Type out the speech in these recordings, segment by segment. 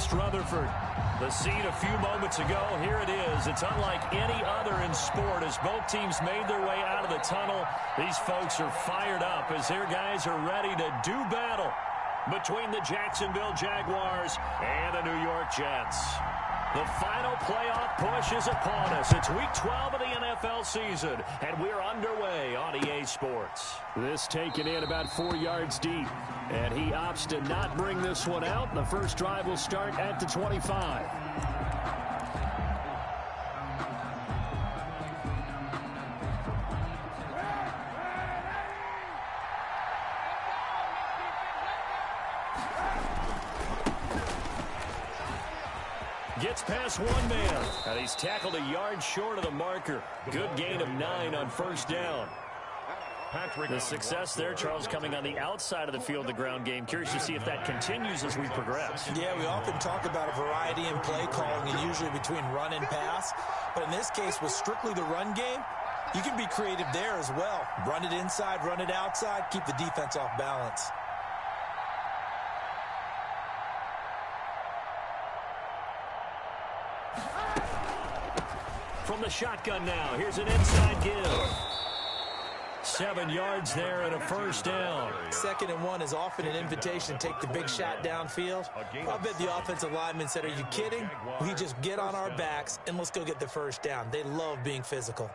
West Rutherford. The scene a few moments ago, here it is. It's unlike any other in sport as both teams made their way out of the tunnel. These folks are fired up as their guys are ready to do battle between the Jacksonville Jaguars and the New York Jets. The final playoff push is upon us. It's Week 12 of the NFL season, and we're underway on EA Sports. This taken in about 4 yards deep, and he opts to not bring this one out. The first drive will start at the 25. Gets past one man, and he's tackled a yard short of the marker. Good gain of 9 on first down. The success there, Charles, coming on the outside of the field, the ground game. Curious to see if that continues as we progress. Yeah, we often talk about a variety in play calling, and usually between run and pass. But in this case, with strictly the run game, you can be creative there as well. Run it inside, run it outside, keep the defense off balance. From the shotgun now, here's an inside give. 7 yards there and a first down. 2nd and 1 is often an invitation to take the big shot downfield. I bet the offensive lineman said, are you kidding? We just get on our backs and let's go get the first down. They love being physical.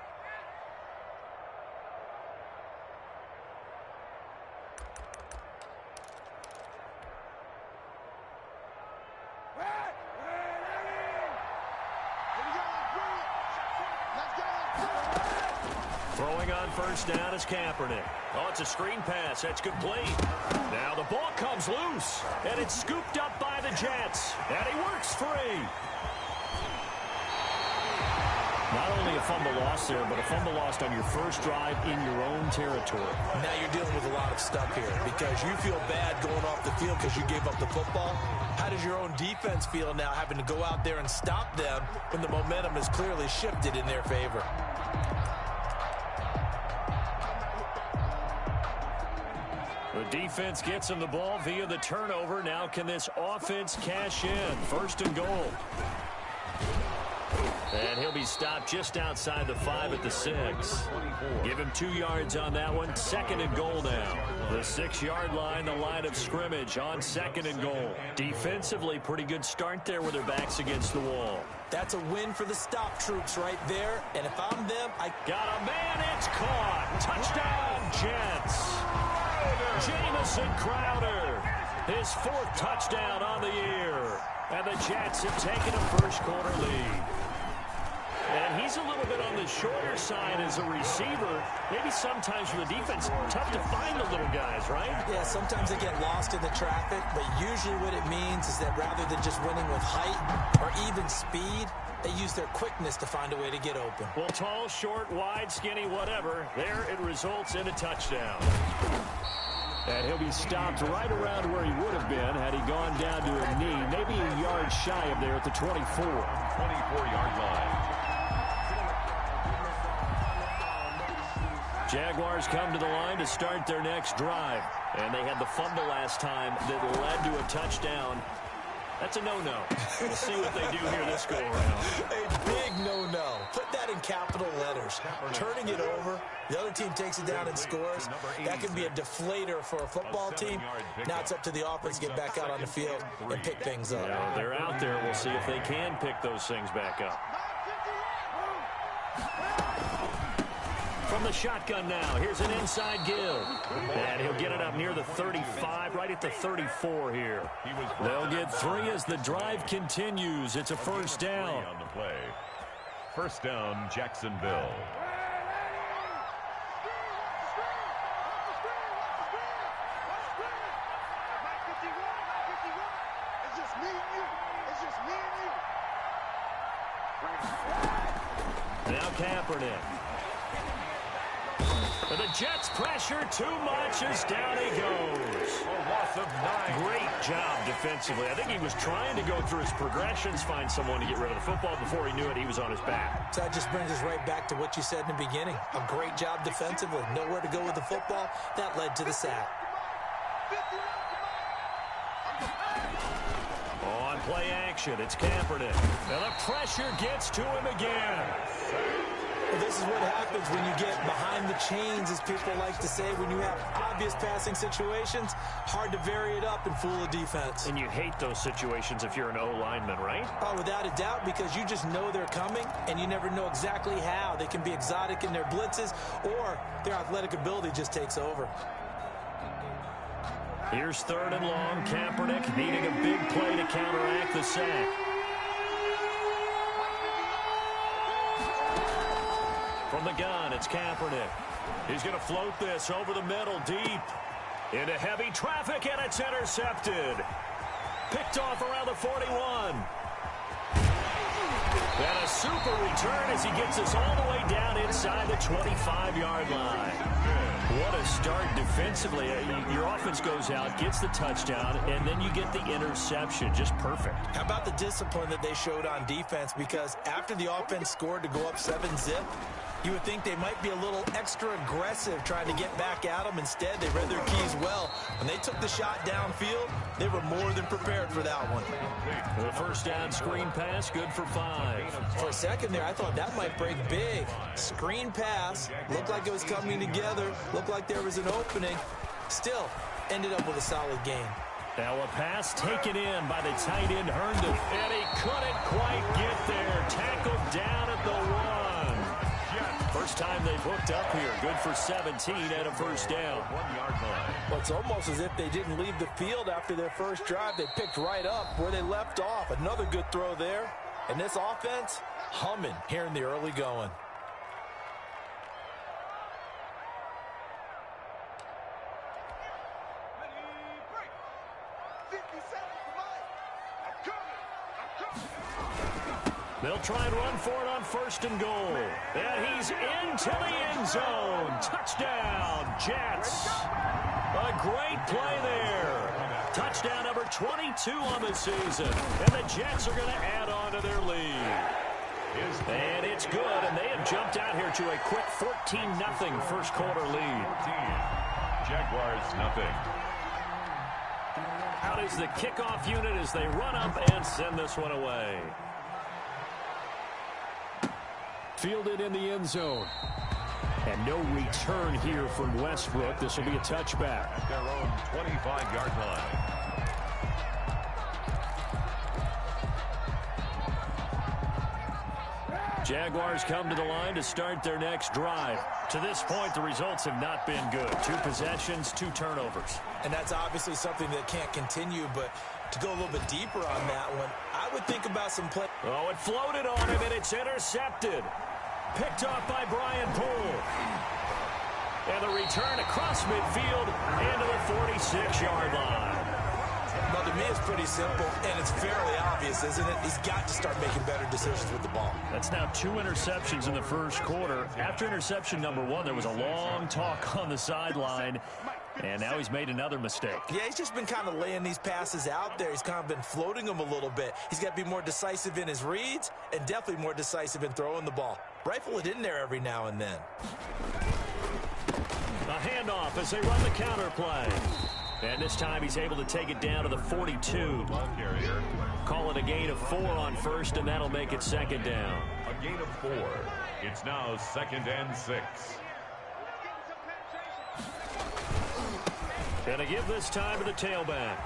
Throwing on first down is Kaepernick. Oh, it's a screen pass. That's complete. Now the ball comes loose, and it's scooped up by the Jets. And he works free. Not only a fumble loss there, but a fumble lost on your first drive in your own territory. Now you're dealing with a lot of stuff here because you feel bad going off the field because you gave up the football. How does your own defense feel now having to go out there and stop them when the momentum is clearly shifted in their favor? The defense gets him the ball via the turnover. Now can this offense cash in? 1st and goal. And he'll be stopped just outside the 5 at the 6. Give him 2 yards on that one. 2nd and goal now. The 6-yard line, the line of scrimmage on 2nd and goal. Defensively, pretty good start there with their backs against the wall. That's a win for the stop troops right there. And if I'm them, I got a man. It's caught. Touchdown, Jets. Jamison Crowder, his 4th touchdown on the year. And the Jets have taken a first-quarter lead. And he's a little bit on the shorter side as a receiver. Maybe sometimes for the defense, tough to find the little guys, right? Yeah, sometimes they get lost in the traffic, but usually what it means is that rather than just winning with height or even speed, they use their quickness to find a way to get open. Well, tall, short, wide, skinny, whatever, there it results in a touchdown. And he'll be stopped right around where he would have been had he gone down to a knee, maybe a yard shy of there at the 24. 24-yard line. Jaguars come to the line to start their next drive. And they had the fumble last time that led to a touchdown. That's a no-no. We'll see what they do here this go-around. A big no-no. Put that in capital letters. Turning it over, the other team takes it down and scores. That can be a deflator for a football team. Now it's up to the offense to get back out on the field and pick things up. Yeah, they're out there. We'll see if they can pick those things back up. From the shotgun now, here's an inside give. And he'll get it up near the 35, right at the 34 here. They'll get 3 as the drive continues. It's a first down. On the play. First down, Jacksonville. Now Kaepernick. But the Jets pressure too much as down he goes. A loss of 9. Great job defensively. I think he was trying to go through his progressions, find someone to get rid of the football. Before he knew it, he was on his back. So that just brings us right back to what you said in the beginning. A great job defensively. Nowhere to go with the football. That led to the sack. On Play action. It's Kaepernick. And the pressure gets to him again. Well, this is what happens when you get behind the chains, as people like to say. When you have obvious passing situations, hard to vary it up and fool a defense. And you hate those situations if you're an O-lineman, right? Oh, without a doubt, because you just know they're coming, and you never know exactly how. They can be exotic in their blitzes, or their athletic ability just takes over. Here's 3rd and long. Kaepernick needing a big play to counteract the sack. From the gun, it's Kaepernick. He's going to float this over the middle, deep. Into heavy traffic, and it's intercepted. Picked off around the 41. And a super return as he gets us all the way down inside the 25-yard line. What a start defensively. Your offense goes out, gets the touchdown, and then you get the interception. Just perfect. How about the discipline that they showed on defense? Because after the offense scored to go up 7-zip, you would think they might be a little extra aggressive trying to get back at them. Instead, they read their keys well. When they took the shot downfield, they were more than prepared for that one. The first down screen pass, good for 5. For a second there, I thought that might break big. Screen pass, looked like it was coming together, looked like there was an opening. Still, ended up with a solid game. Now a pass taken in by the tight end, Herndon. And he couldn't quite get there. Tackled down at the 1. First time they've hooked up here. Good for 17 and a first down. 1-yard line. Well, it's almost as if they didn't leave the field after their first drive. They picked right up where they left off. Another good throw there. And this offense, humming here in the early going. They'll try and run for it on 1st and goal. And he's into the end zone. Touchdown, Jets. A great play there. Touchdown number 22 on the season. And the Jets are going to add on to their lead. And it's good, and they have jumped out here to a quick 14-0 first quarter lead. Jaguars nothing. Out is the kickoff unit as they run up and send this one away. Fielded in the end zone. And no return here from Westbrook. This will be a touchback. At their own 25-yard line. Jaguars come to the line to start their next drive. To this point, the results have not been good. 2 possessions, 2 turnovers. And that's obviously something that can't continue, but to go a little bit deeper on that one, I would think about some play. Oh, it floated on him, and it's intercepted. Picked off by Brian Poole. And the return across midfield into the 46-yard line. Well, to me, it's pretty simple, and it's fairly obvious, isn't it? He's got to start making better decisions with the ball. That's now 2 interceptions in the first quarter. After interception number 1, there was a long talk on the sideline, and now he's made another mistake. Yeah, he's just been kind of laying these passes out there. He's kind of been floating them a little bit. He's got to be more decisive in his reads and definitely more decisive in throwing the ball. Rifle it in there every now and then. A handoff as they run the counter play. And this time he's able to take it down to the 42. Call it a gain of 4 on first, and that'll make it second down. A gain of 4. It's now 2nd and 6. Gonna give this time to the tailback.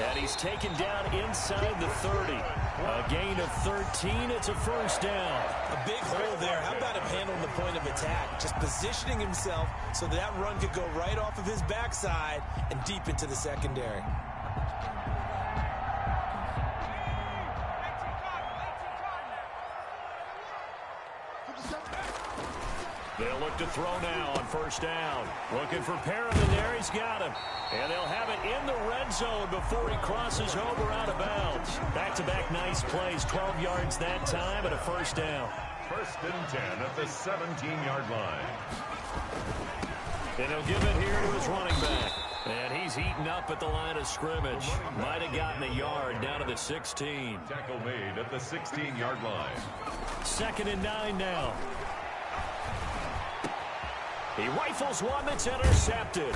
And he's taken down inside the 30. A gain of 13. It's a first down. A big hole there. How about him handling the point of attack? Just positioning himself so that run could go right off of his backside and deep into the secondary. They'll look to throw now on first down. Looking for Perriman there. He's got him. And they'll have it in the red zone before he crosses over out of bounds. Back-to-back nice plays. 12 yards that time and a first down. 1st and 10 at the 17-yard line. And he'll give it here to his running back. And he's heating up at the line of scrimmage. Might have gotten a yard down to the 16. Tackle made at the 16-yard line. 2nd and 9 now. He rifles one that's intercepted.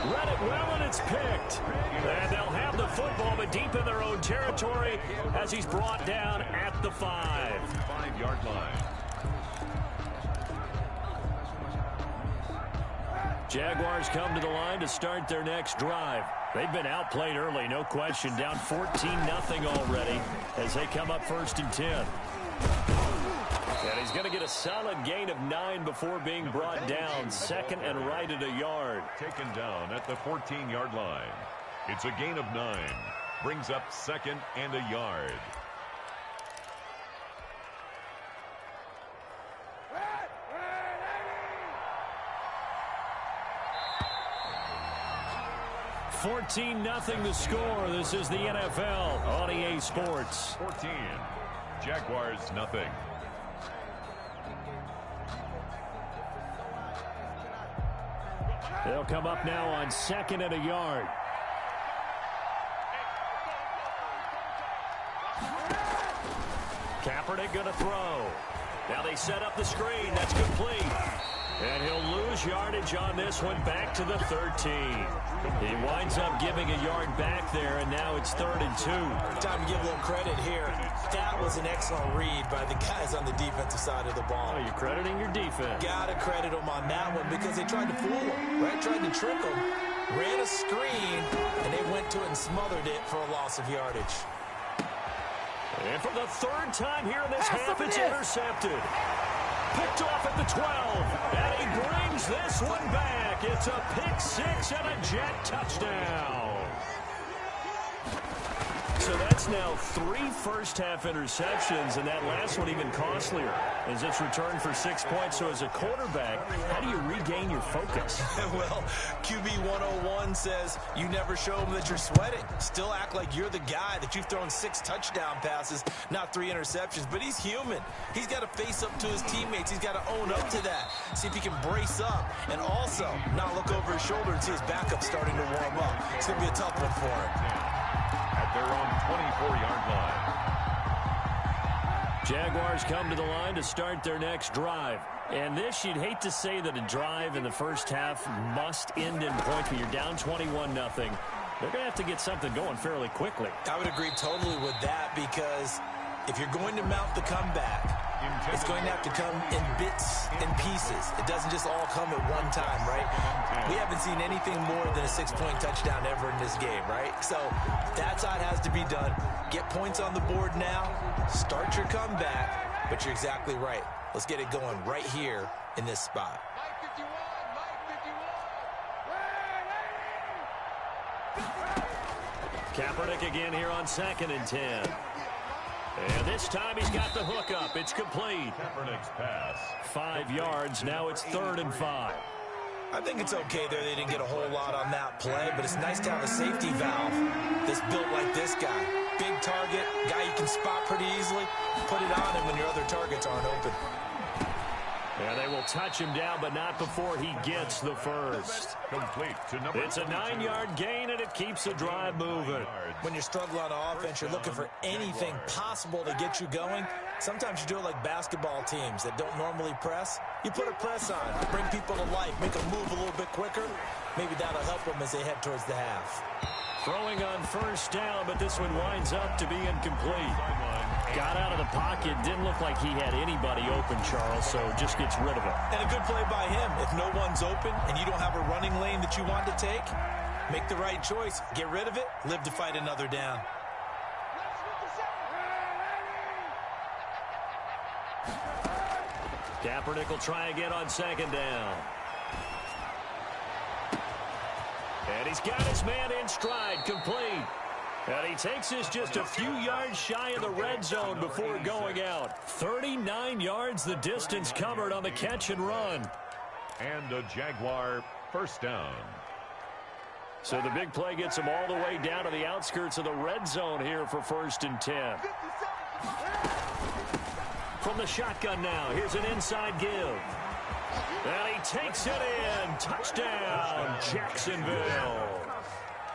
Read it well, and it's picked. And they'll have the football, but deep in their own territory as he's brought down at the 5. 5-yard line. Jaguars come to the line to start their next drive. They've been outplayed early, no question. Down 14-0 already as they come up 1st and 10. And he's going to get a solid gain of 9 before being brought down. 2nd and right at a yard. Taken down at the 14-yard line. It's a gain of 9. Brings up 2nd and a yard. $14-0 the score. This is the NFL on EA Sports. 14. Jaguars nothing. They'll come up now on 2nd and a yard. Kaepernick going to throw. Now they set up the screen. That's complete. And he'll lose yardage on this one back to the 13. He winds up giving a yard back there, and now it's 3rd and 2. Time to give a little credit here. That was an excellent read by the guys on the defensive side of the ball. Oh, you're crediting your defense. Got to credit them on that one because they tried to fool him, right? Tried to trick him, ran a screen, and they went to it and smothered it for a loss of yardage. And for the 3rd time here in this half, it's intercepted. Picked off at the 12, and he brings this one back. It's a pick 6 and a Jet touchdown. So that's now 3 first-half interceptions, and that last one even costlier as it's returned for 6 points. So as a quarterback, how do you regain your focus? Well, QB 101 says you never show them that you're sweating. Still act like you're the guy, that you've thrown 6 touchdown passes, not 3 interceptions. But he's human. He's got to face up to his teammates. He's got to own up to that. See if he can brace up and also not look over his shoulder and see his backup starting to warm up. It's going to be a tough one for him. At their own 24-yard line. Jaguars come to the line to start their next drive. And this, you'd hate to say that a drive in the first half must end in points, but you're down 21-0. They're going to have to get something going fairly quickly. I would agree totally with that because if you're going to mount the comeback, it's going to have to come in bits and pieces. It doesn't just all come at one time, right? We haven't seen anything more than a 6-point touchdown ever in this game, right? So that's how it has to be done. Get points on the board now. Start your comeback. But you're exactly right. Let's get it going right here in this spot. Kaepernick again here on 2nd and 10. And this time he's got the hook up. It's complete. Kaepernick's pass. 5 yards. Now it's 3rd and 5. I think it's okay there. They didn't get a whole lot on that play, but it's nice to have a safety valve that's built like this guy. Big target, guy you can spot pretty easily. Put it on him when your other targets aren't open. And they will touch him down, but not before he gets the first. Complete to number. It's a 9-yard gain, and it keeps the drive moving. When you're struggling on offense, you're looking for anything possible to get you going. Sometimes you do it like basketball teams that don't normally press. You put a press on, bring people to life, make them move a little bit quicker. Maybe that'll help them as they head towards the half. Throwing on first down, but this one winds up to be incomplete. Got out of the pocket. Didn't look like he had anybody open, Charles, so just gets rid of it. And a good play by him. If no one's open and you don't have a running lane that you want to take, make the right choice. Get rid of it. Live to fight another down. Kaepernick will try again on 2nd down. And he's got his man in stride, complete. And he takes this just a few yards shy of the red zone before going out. 39 yards the distance covered on the catch and run. And a Jaguar first down. So the big play gets him all the way down to the outskirts of the red zone here for 1st and 10. From the shotgun now, here's an inside give. And he takes it in. Touchdown, Jacksonville.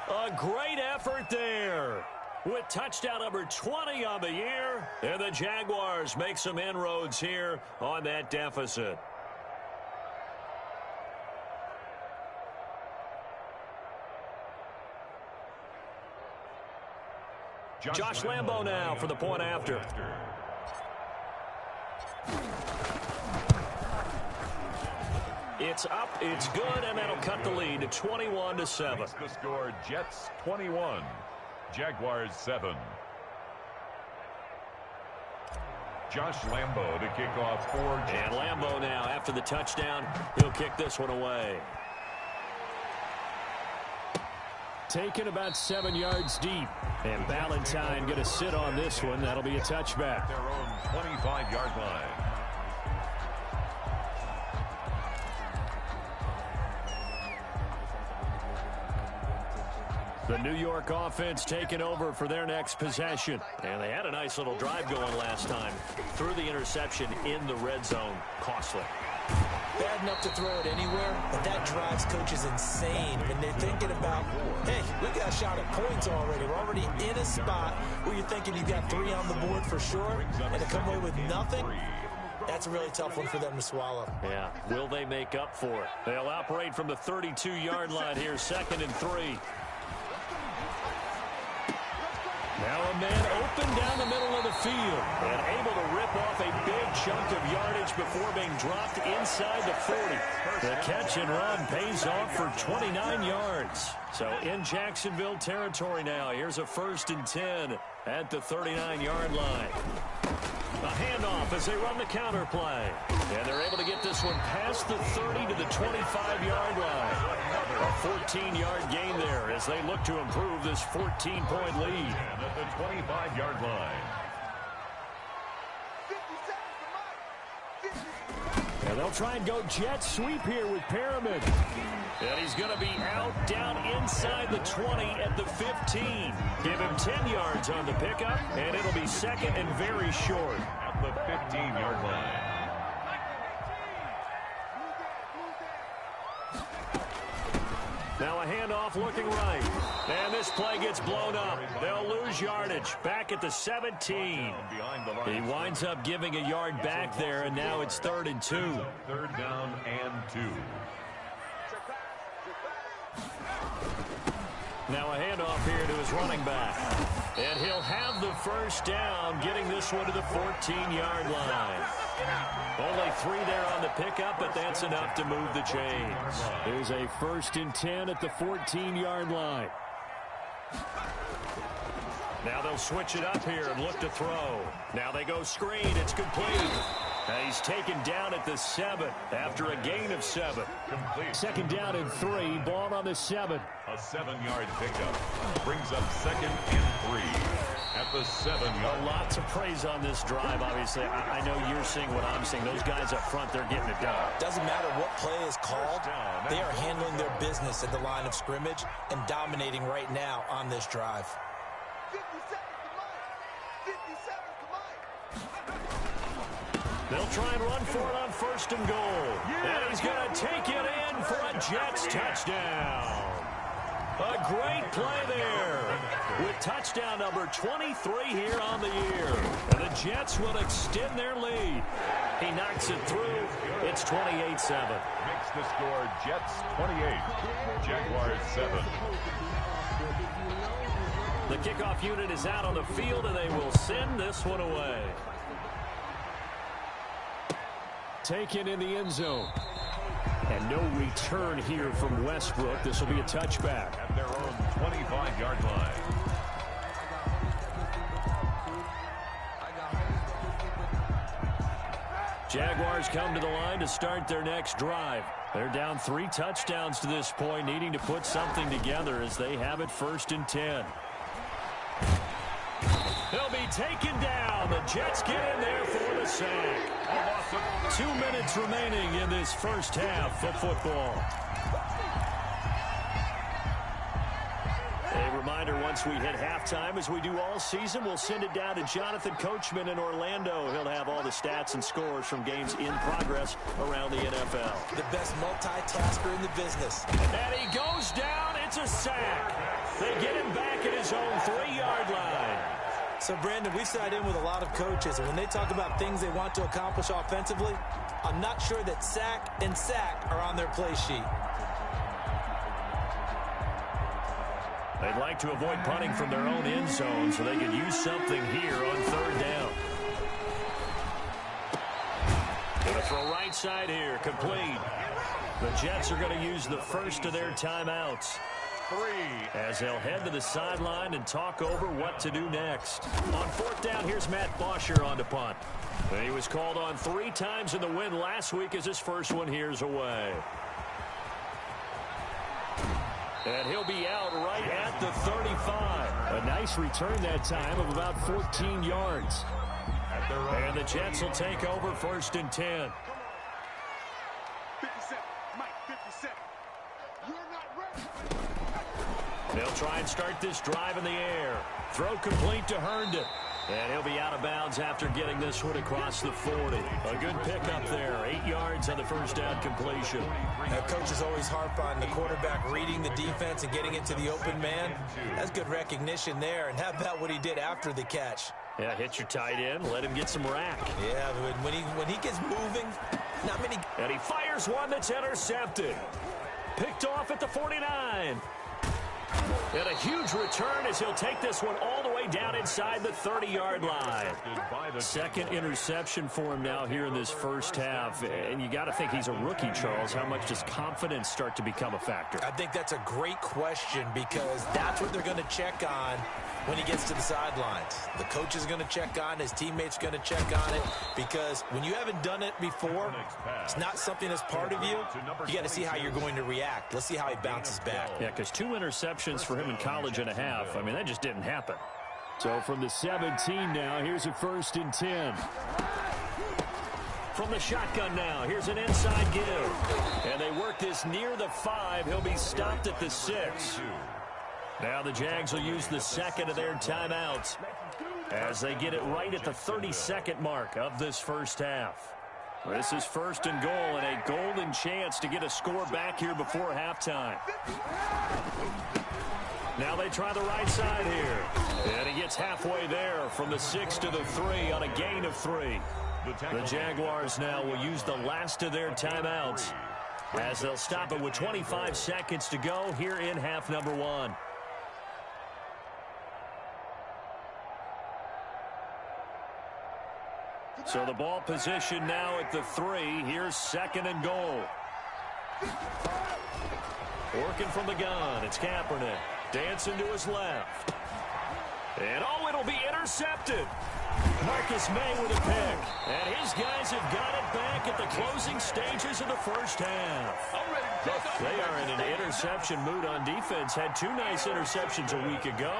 A great effort there with touchdown number 20 on the year. And the Jaguars make some inroads here on that deficit. Josh Lambo now for the point after. It's up, it's good, and that'll cut the lead to 21-7. Makes the score Jets 21, Jaguars 7. Josh Lambo to kick off for Jets. And Lambo now, after the touchdown, he'll kick this one away. Taken about 7 yards deep. And Valentine going to sit on this one. That'll be a touchback. Their own 25-yard line. The New York offense taking over for their next possession. And they had a nice little drive going last time. Threw the interception in the red zone. Costly. Bad enough to throw it anywhere, but that drives coaches insane when they're thinking about, hey, we got a shot at points already. We're already in a spot where you're thinking you got 3 on the board for sure, and to come away with nothing, that's a really tough one for them to swallow. Yeah, will they make up for it? They'll operate from the 32-yard line here, 2nd and 3. Now a man open down the middle of the field and able to rip off a big chunk of yardage before being dropped inside the 40. The catch and run pays off for 29 yards. So in Jacksonville territory now. Here's a 1st and 10 at the 39-yard line. A handoff as they run the counter play. And they're able to get this one past the 30 to the 25-yard line. A 14-yard gain there as they look to improve this 14-point lead. And at the 25-yard line. And they'll try and go jet sweep here with Perriman. And he's going to be out down inside the 20 at the 15. Give him 10 yards on the pickup, and it'll be 2nd and very short. At the 15-yard line. Now a handoff looking right. And this play gets blown up. They'll lose yardage. Back at the 17. He winds up giving a yard back there, and now it's 3rd and 2. 3rd down and 2. Now a handoff here to his running back. And he'll have the 1st down, getting this one to the 14-yard line. Only 3 there on the pickup, but that's enough to move the chains. There's a 1st and 10 at the 14-yard line. Now they'll switch it up here and look to throw. Now they go screen. It's complete. He's taken down at the 7 after a gain of 7. Complete. 2nd down and 3. Ball on the 7. A 7-yard pickup. Brings up 2nd and 3. At the 7-yard. A lot to praise on this drive, obviously. I know you're seeing what I'm seeing. Those guys up front, they're getting it done. Doesn't matter what play is called. They are handling their business at the line of scrimmage and dominating right now on this drive. 57, come on. They'll try and run for it on 1st and goal. And he's going to take it in for a Jets touchdown. A great play there with touchdown number 23 here on the year. And the Jets will extend their lead. He knocks it through. It's 28-7. Makes the score Jets 28, Jaguars 7. The kickoff unit is out on the field, and they will send this one away. Taken in the end zone. And no return here from Westbrook. This will be a touchback. At their own 25-yard line. Jaguars come to the line to start their next drive. They're down 3 touchdowns to this point, needing to put something together as they have it 1st and 10. He'll be taken down. The Jets get in there for the sack. 2 minutes remaining in this first half of football. A reminder, once we hit halftime, as we do all season, we'll send it down to Jonathan Coachman in Orlando. He'll have all the stats and scores from games in progress around the NFL. The best multitasker in the business. And he goes down. It's a sack. They get him back at his own 3-yard line. So, Brandon, we've sat in with a lot of coaches, and when they talk about things they want to accomplish offensively, I'm not sure that sack and sack are on their play sheet. They'd like to avoid punting from their own end zone so they can use something here on third down. Gonna throw right side here, complete. The Jets are going to use the first of their timeouts as they'll head to the sideline and talk over what to do next. On fourth down, here's Matt Bosher on to punt. He was called on 3 times in the win last week as his first one here's away. And he'll be out right at the 35. A nice return that time of about 14 yards. And the Jets will take over first and 10. 57, Mike, 57. You're not ready. They'll try and start this drive in the air. Throw complete to Herndon. And he'll be out of bounds after getting this one across the 40. A good pickup there. 8 yards on the first down completion. Now, coaches always harp on the quarterback reading the defense and getting it to the open man. That's good recognition there. And how about what he did after the catch? Yeah, hit your tight end. Let him get some rack. Yeah, when he gets moving, not many. And he fires one that's intercepted. Picked off at the 49. And a huge return as he'll take this one all the way down inside the 30-yard line. Second interception for him now here in this first half. And you got to think he's a rookie, Charles. How much does confidence start to become a factor? I think that's a great question because that's what they're going to check on when he gets to the sidelines. The coach is going to check on, his teammates going to check on it, because when you haven't done it before, it's not something that's part of you. You got to see how you're going to react. Let's see how he bounces back. Yeah, because 2 interceptions for him in college and a half. I mean, that just didn't happen. So from the 17 now, here's a first and 10. From the shotgun now, here's an inside give. And they work this near the 5. He'll be stopped at the 6. Now the Jags will use the second of their timeouts as they get it right at the 32nd mark of this first half. This is first and goal and a golden chance to get a score back here before halftime. Now they try the right side here. And he gets halfway there from the 6 to the 3 on a gain of 3. The Jaguars now will use the last of their timeouts as they'll stop it with 25 seconds to go here in half number 1. So the ball position now at the 3. Here's second and goal. Working from the gun. It's Kaepernick. Dancing to his left. And oh, it'll be intercepted. Marcus May with a pick. And his guys have got it back at the closing stages of the first half. They are in an interception mood on defense. Had 2 nice interceptions a week ago.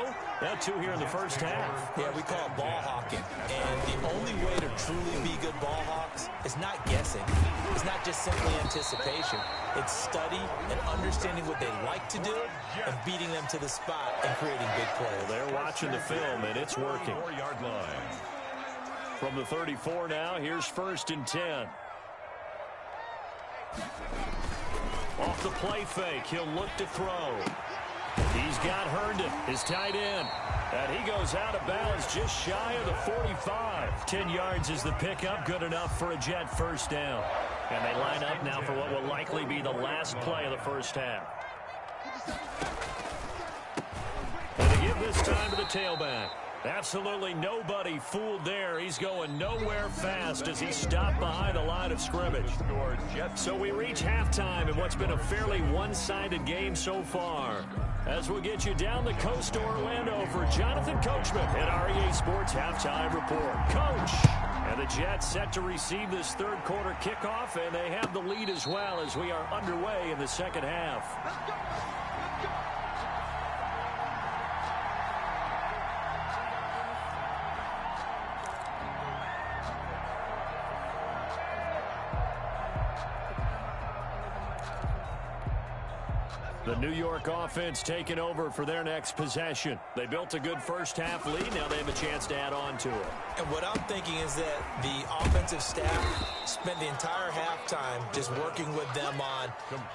Now 2 here in the first half. Yeah, we call it ball hawking. And the only way to truly be good ball hawks is not guessing. It's not just simply anticipation. It's study and understanding what they like to do and beating them to the spot and creating big plays. They're watching the film, and it's working. 4-yard line. From the 34 now, here's first and 10. Off the play fake, he'll look to throw. He's got Herndon, his tight end. And he goes out of bounds just shy of the 45. 10 yards is the pickup, good enough for a Jet first down. And they line up now for what will likely be the last play of the first half. And they give this time to the tailback. Absolutely nobody fooled there. He's going nowhere fast as he stopped behind the line of scrimmage. So we reach halftime in what's been a fairly one-sided game so far. As we'll get you down the coast to Orlando for Jonathan Coachman at REA Sports Halftime Report. Coach! And the Jets set to receive this third quarter kickoff, and they have the lead as well as we are underway in the second half. The New York offense taking over for their next possession. They built a good first half lead. Now they have a chance to add on to it. And what I'm thinking is that the offensive staff spent the entire halftime just working with them on,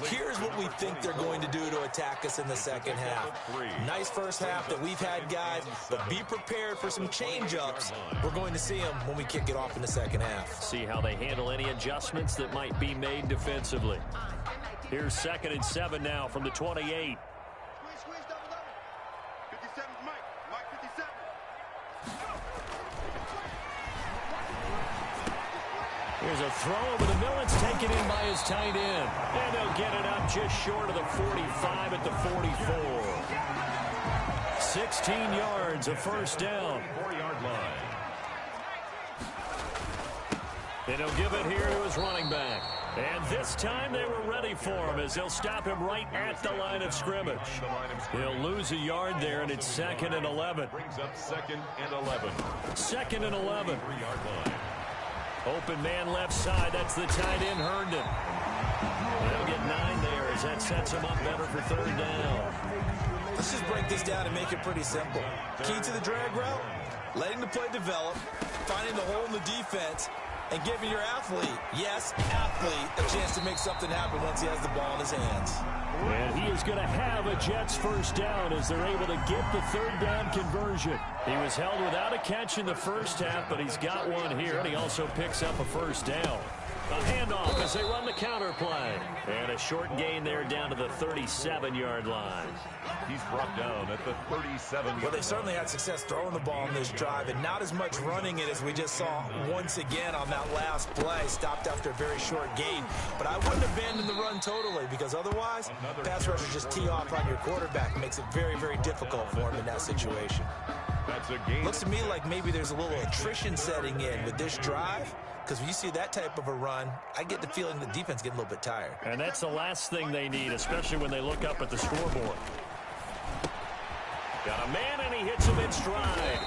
here's what we think they're going to do to attack us in the second half. Nice first half that we've had, guys, but be prepared for some change-ups. We're going to see them when we kick it off in the second half. See how they handle any adjustments that might be made defensively. Here's second and 7 now from the 28. Here's a throw over the middle. It's taken in by his tight end. And they'll get it up just short of the 45 at the 44. 16 yards, a first down. 4-yard line. And he'll give it here to his running back. And this time they were ready for him as they'll stop him right at the line of scrimmage. He'll lose a yard there, and it's 2nd and 11. Brings up 2nd and 11. 2nd and 11. 3-yard line. Open man left side. That's the tight end, Herndon. They'll get 9 there as that sets him up better for 3rd down. Let's just break this down and make it pretty simple. Key to the drag route, letting the play develop, finding the hole in the defense, and giving your athlete, yes, athlete, a chance to make something happen once he has the ball in his hands. And he is going to have a Jets first down as they're able to get the 3rd down conversion. He was held without a catch in the first half, but he's got one here, and he also picks up a first down. A handoff as they run the counter play. And a short gain there down to the 37-yard line. He's brought down at the 37-yard line. Well, they certainly had success throwing the ball in this drive, and not as much running it as we just saw once again on that last play. Stopped after a very short gain. But I wouldn't abandon the run totally, because otherwise, pass rushers just tee off on your quarterback. It makes it very, very difficult for him in that situation. That's a gain. Looks to me like maybe there's a little attrition setting in with this drive, because when you see that type of a run, I get the feeling the defense getting a little bit tired. And that's the last thing they need, especially when they look up at the scoreboard. Got a man, and he hits him in stride.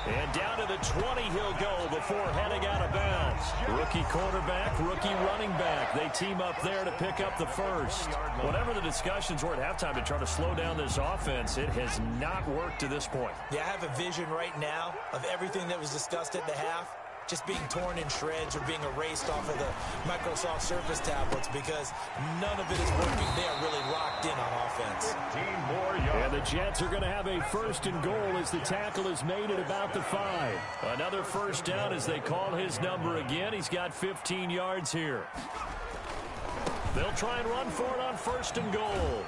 And down to the 20 he'll go before heading out of bounds. Rookie quarterback, rookie running back. They team up there to pick up the first. Whatever the discussions were at halftime to try to slow down this offense, it has not worked to this point. Yeah, I have a vision right now of everything that was discussed at the half just being torn in shreds or being erased off of the Microsoft Surface tablets, because none of it is working. They are really locked in on offense. 15 more yards. And the Jets are going to have a 1st and goal as the tackle is made at about the 5. Another first down as they call his number again. He's got 15 yards here. They'll try and run for it on 1st and goal.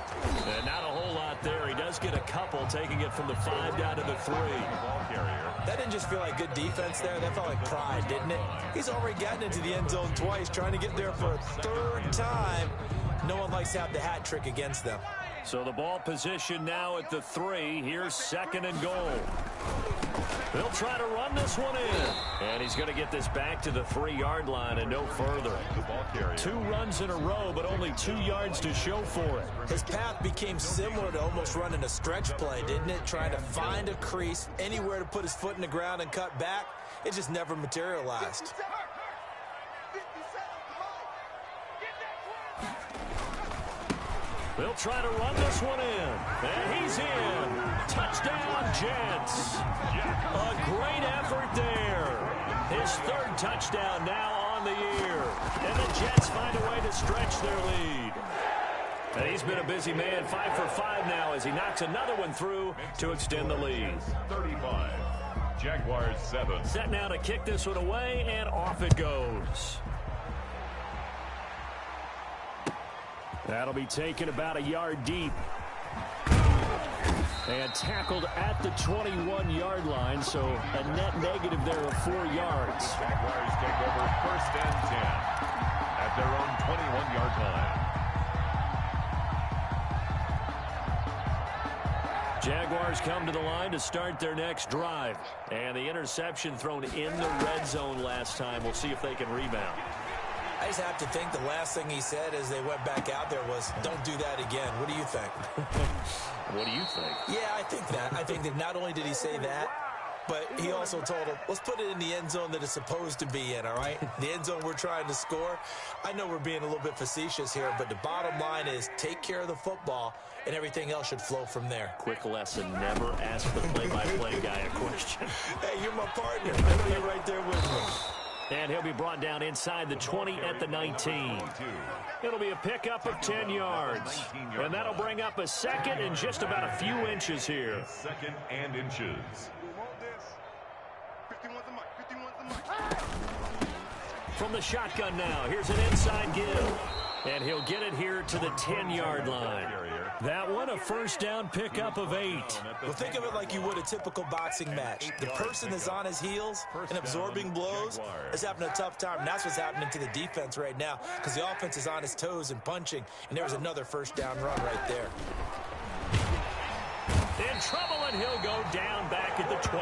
And not a whole lot there. He does get a couple, taking it from the 5 down to the 3. Ball carrier. That didn't just feel like good defense there. That felt like pride, didn't it? He's already gotten into the end zone twice, trying to get there for a 3rd time. No one likes to have the hat trick against them. So the ball position now at the 3. Here's 2nd and goal. They'll try to run this one in. And he's going to get this back to the 3-yard line and no further. The ball carrier. 2 runs in a row, but only 2 yards to show for it. His path became similar to almost running a stretch play, didn't it? Trying to find a crease, anywhere to put his foot in the ground and cut back. It just never materialized. They'll try to run this one in. And he's in. Touchdown, Jets. A great effort there. His 3rd touchdown now on the year. And the Jets find a way to stretch their lead. And he's been a busy man, 5 for 5 now as he knocks another one through to extend the lead. 35. Jaguars 7. Set now to kick this one away, and off it goes. That'll be taken about a yard deep. And tackled at the 21-yard line, so a net negative there of 4 yards. Jaguars take over 1st and 10 at their own 21-yard line. Jaguars come to the line to start their next drive. And the interception thrown in the red zone last time. We'll see if they can rebound. I just have to think the last thing he said as they went back out there was, don't do that again. What do you think? What do you think? Yeah, I think that. I think that not only did he say that, but he also told him, let's put it in the end zone that it's supposed to be in, all right? The end zone we're trying to score. I know we're being a little bit facetious here, but the bottom line is take care of the football, and everything else should flow from there. Quick lesson, never ask the play-by-play guy a question. Hey, you're my partner. I know you're right there with me. And he'll be brought down inside the 20 at the 19. It'll be a pickup of 10 yards. And that'll bring up a 2nd and just about a few inches here. 2nd and inches. From the shotgun now, here's an inside give. And he'll get it here to the 10-yard line. That one, a first down pickup of 8. Well, think of it like you would a typical boxing match. The person that's on his heels and absorbing blows is having a tough time. And that's what's happening to the defense right now because the offense is on his toes and punching. And there was another first down run right there. In trouble, and he'll go down back at the 12.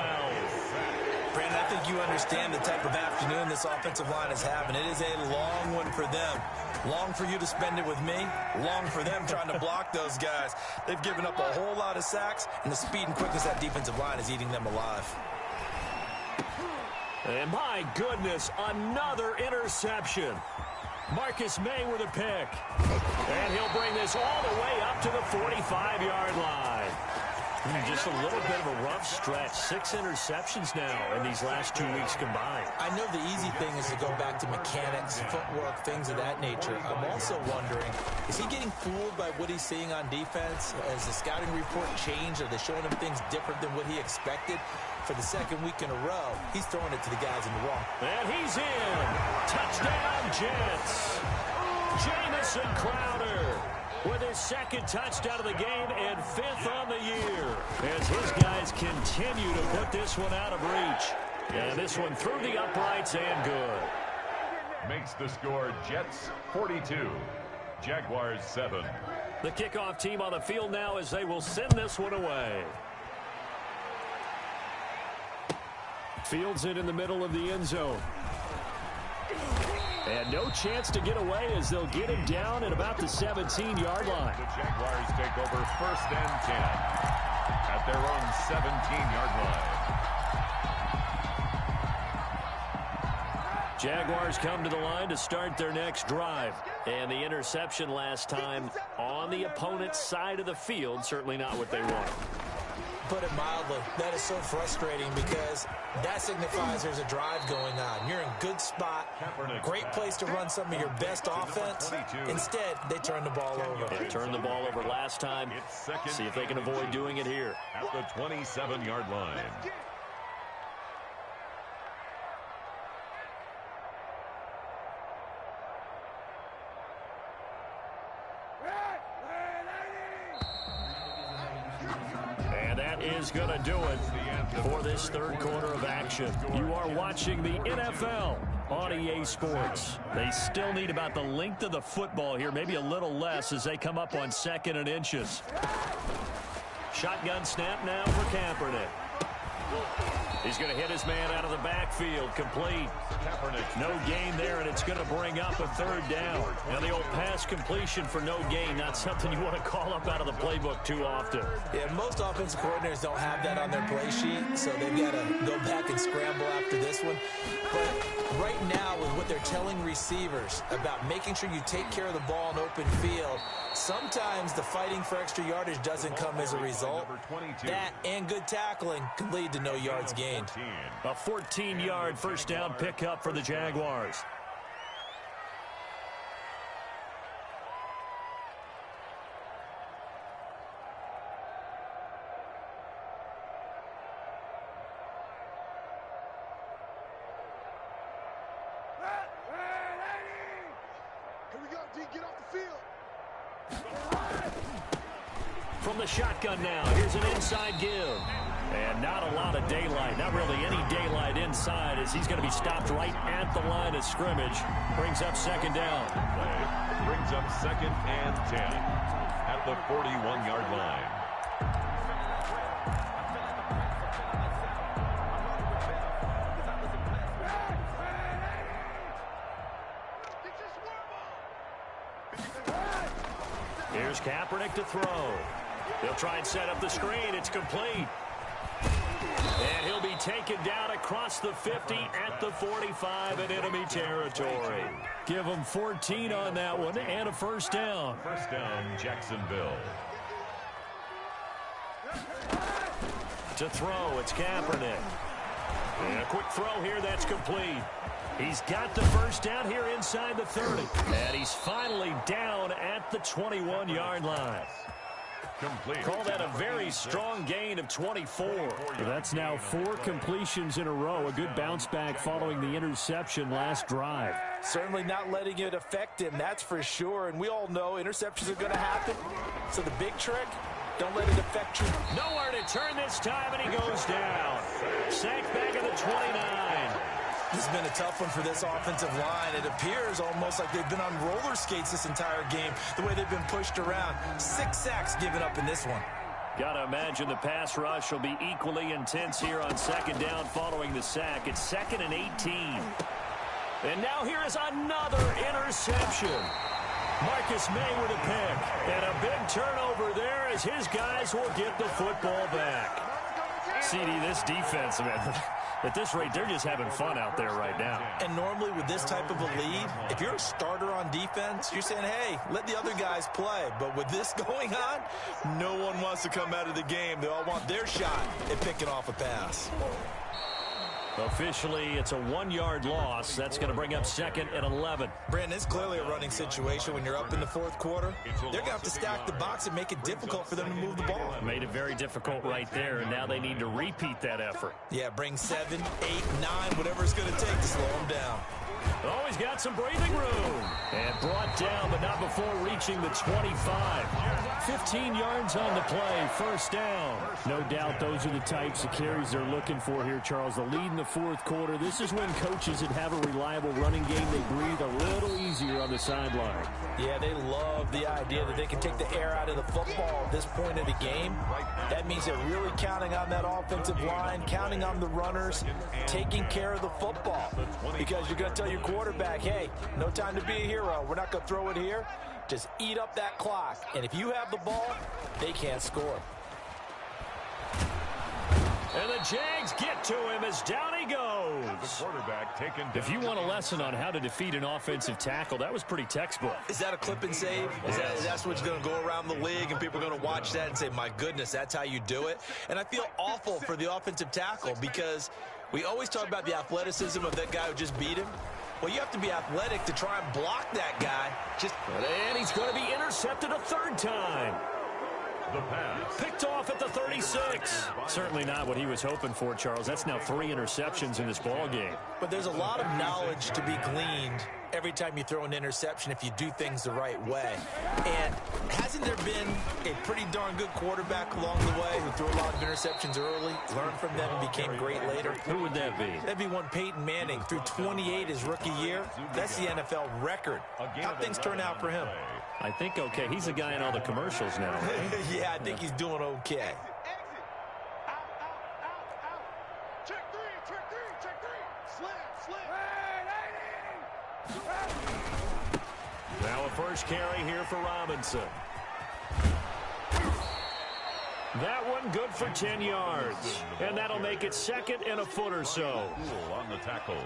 Brandon, I think you understand the type of afternoon this offensive line is having. It is a long one for them. Long for you to spend it with me. Long for them trying to block those guys. They've given up a whole lot of sacks, and the speed and quickness of that defensive line is eating them alive. And my goodness, another interception. Marcus May with a pick. And he'll bring this all the way up to the 45-yard line. Just a little bit of a rough stretch. 6 interceptions now in these last 2 weeks combined. I know the easy thing is to go back to mechanics, footwork, things of that nature. I'm also wondering, is he getting fooled by what he's seeing on defense? Has the scouting report changed? Are they showing him things different than what he expected? For the second week in a row, he's throwing it to the guys in the wrong. And he's in. Touchdown, Jets. Jamison Crowder with his second touchdown of the game and 5th on the year. As his guys continue to put this one out of reach. And this one through the uprights and good. Makes the score Jets 42, Jaguars 7. The kickoff team on the field now as they will send this one away. Fields it in the middle of the end zone. And no chance to get away as they'll get him down at about the 17-yard line. The Jaguars take over 1st and 10 at their own 17-yard line. Jaguars come to the line to start their next drive. And the interception last time on the opponent's side of the field, certainly not what they want. Put it mildly, that is so frustrating because that signifies there's a drive going on. You're in good spot, great place to run some of your best offense. Instead, they turn the ball over. They turned the ball over last time. See if they can avoid doing it here. At the 27-yard line. Is going to do it for this third quarter of action. You are watching the NFL on EA Sports. They still need about the length of the football here, maybe a little less as they come up on 2nd and inches. Shotgun snap now for Kaepernick. He's going to hit his man out of the backfield, complete. No gain there, and it's going to bring up a 3rd down. Now, the old pass completion for no gain, not something you want to call up out of the playbook too often. Yeah, most offensive coordinators don't have that on their play sheet, so they've got to go back and scramble after this one. But right now, with what they're telling receivers about making sure you take care of the ball in open field, sometimes the fighting for extra yardage doesn't come as a result. That and good tackling can lead to no yards gained. A 14-yard first down pickup for the Jaguars. Here we go, D. Get off the field. From the shotgun now, here's an inside give. And not a lot of daylight, not really any daylight inside as he's going to be stopped right at the line of scrimmage. Brings up 2nd down. Brings up 2nd and 10 at the 41-yard line. Here's Kaepernick to throw. He'll try and set up the screen. It's complete. And he'll be taken down across the 50 at the 45 in enemy territory. Give him 14 on that one and a first down. First down, Jacksonville. To throw, it's Kaepernick. And a quick throw here, that's complete. He's got the first down here inside the 30. And he's finally down at the 21-yard line. Complete. Call that a very strong gain of 24. That's now 4 completions in a row. A good bounce back following the interception last drive. Certainly not letting it affect him, that's for sure. And we all know interceptions are going to happen. So the big trick, don't let it affect you. Nowhere to turn this time, and he goes down. Sacked back at the 29. This has been a tough one for this offensive line. It appears almost like they've been on roller skates this entire game, the way they've been pushed around. 6 sacks given up in this one. Got to imagine the pass rush will be equally intense here on second down following the sack. It's 2nd and 18. And now here is another interception. Marcus May with a pick. And a big turnover there as his guys will get the football back. CD, this defense, man, at this rate, they're just having fun out there right now. And normally with this type of a lead, if you're a starter on defense, you're saying, hey, let the other guys play. But with this going on, no one wants to come out of the game. They all want their shot at picking off a pass. Officially, it's a 1-yard loss. That's going to bring up 2nd and 11. Brandon, it's clearly a running situation when you're up in the 4th quarter. They're going to have to stack the box and make it difficult for them to move the ball. Made it very difficult right there, and now they need to repeat that effort. Yeah, bring 7, 8, 9, whatever it's going to take to slow them down. Oh, he's got some breathing room. And brought down, but not before reaching the 25. 15 yards on the play, first down. No doubt those are the types of carries they're looking for here, Charles. The lead in the 4th quarter. This is when coaches that have a reliable running game, they breathe a little easier on the sideline. Yeah, they love the idea that they can take the air out of the football at this point of the game. That means they're really counting on that offensive line, counting on the runners, taking care of the football. Because you're going to tell your quarterback, hey, no time to be a hero. We're not going to throw it here. Just eat up that clock. And if you have the ball, they can't score. And the Jags get to him as down he goes. The quarterback taken down. If you want a lesson on how to defeat an offensive tackle, that was pretty textbook. Is that a clip and save? That's what's going to go around the league, and people are going to watch that and say, my goodness, that's how you do it? And I feel awful for the offensive tackle because we always talk about the athleticism of that guy who just beat him. Well, you have to be athletic to try and block that guy. And he's going to be intercepted a 3rd time. The pass. Picked off at the 36. Certainly not what he was hoping for, Charles. That's now 3 interceptions in this ball game. But there's a lot of knowledge to be gleaned every time you throw an interception if you do things the right way. And hasn't there been a pretty darn good quarterback along the way who threw a lot of interceptions early, learned from them, and became great later? Who would that be? That'd be one Peyton Manning. Threw 28 his rookie year. That's the NFL record. How'd things turn out for him? I think okay. He's the guy in all the commercials now. Right? Yeah, I think he's doing okay. Check three. Slam. Now a first carry here for Robinson. That one good for 10 yards. And that'll make it 2nd and a foot or so. On the tackle.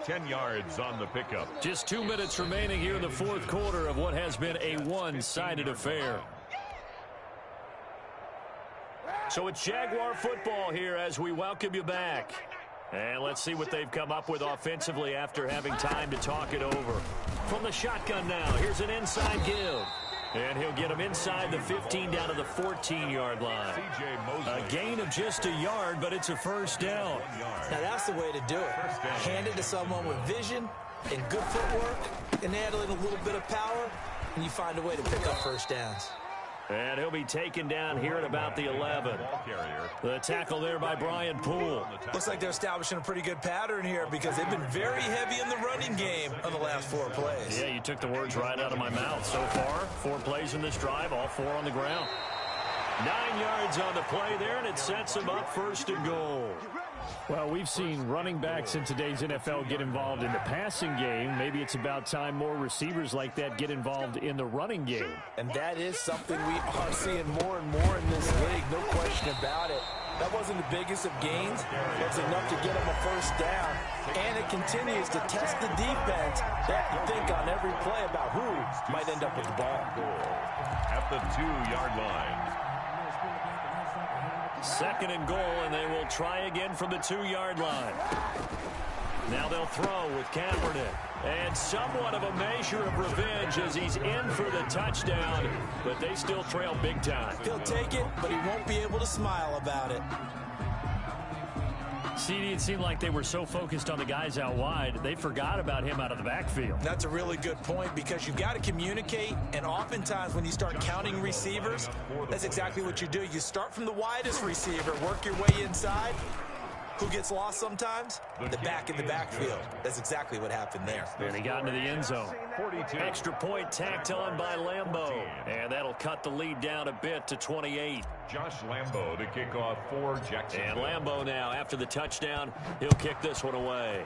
10 yards on the pickup. Just 2 minutes remaining here in the 4th quarter of what has been a one-sided affair. So it's Jaguar football here as we welcome you back. And let's see what they've come up with offensively after having time to talk it over. From the shotgun now, here's an inside give. And he'll get him inside the 15 down to the 14-yard line. A gain of just a yard, but it's a first down. Now that's the way to do it. Hand it to someone with vision and good footwork, and add in a little bit of power, and you find a way to pick up first downs. And he'll be taken down here at about the 11. The tackle there by Brian Poole. Looks like they're establishing a pretty good pattern here because they've been very heavy in the running game on the last 4 plays. Yeah, you took the words right out of my mouth. So far, 4 plays in this drive, all 4 on the ground. 9 yards on the play there, and it sets them up 1st and goal. Well, we've seen running backs in today's NFL get involved in the passing game. Maybe it's about time more receivers like that get involved in the running game. And that is something we are seeing more and more in this league, no question about it. That wasn't the biggest of gains. That's enough to get them a first down. And it continues to test the defense. They have to think on every play about who might end up with the ball. At the 2-yard line. 2nd and goal, and they will try again from the 2-yard line. Now they'll throw with Kaepernick. And somewhat of a measure of revenge as he's in for the touchdown, but they still trail big time. He'll take it, but he won't be able to smile about it. CD, it seemed like they were so focused on the guys out wide, they forgot about him out of the backfield. That's a really good point because you've got to communicate, and oftentimes when you start counting receivers, that's exactly what you do. You start from the widest receiver, work your way inside. Who gets lost sometimes? The back in the backfield. That's exactly what happened there. And he got into the end zone. 42. Extra point tacked on by Lambeau. And that'll cut the lead down a bit to 28. Josh Lambeau to kick off for Jacksonville. And Lambeau now, after the touchdown, he'll kick this one away.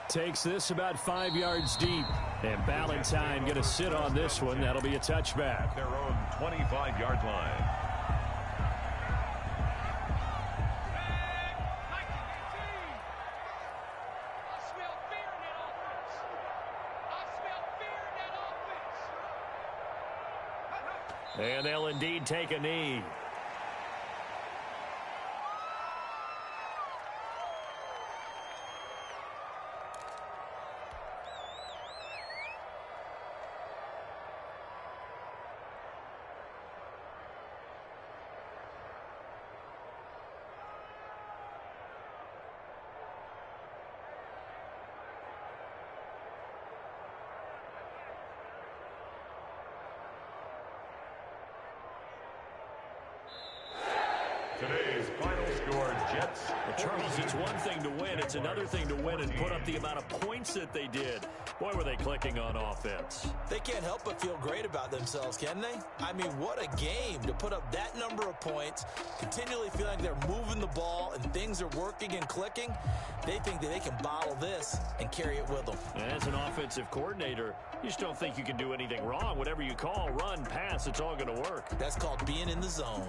Takes this about 5 yards deep. And Ballantyne going to sit on this one. That'll be a touchback. Their own 25-yard line. And they'll indeed take a knee. Today's final score, Jets. Well, Charles, it's one thing to win. It's another thing to win and put up the amount of points that they did. Boy, were they clicking on offense. They can't help but feel great about themselves, can they? I mean, what a game to put up that number of points, continually feel like they're moving the ball and things are working and clicking. They think that they can bottle this and carry it with them. And as an offensive coordinator, you just don't think you can do anything wrong. Whatever you call, run, pass, it's all going to work. That's called being in the zone.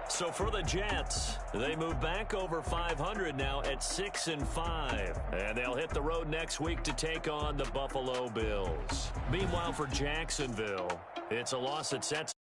So for the Jets, they move back over 500 now at 6-5. And they'll hit the road next week to take on the Buffalo Bills. Meanwhile, for Jacksonville, it's a loss that sets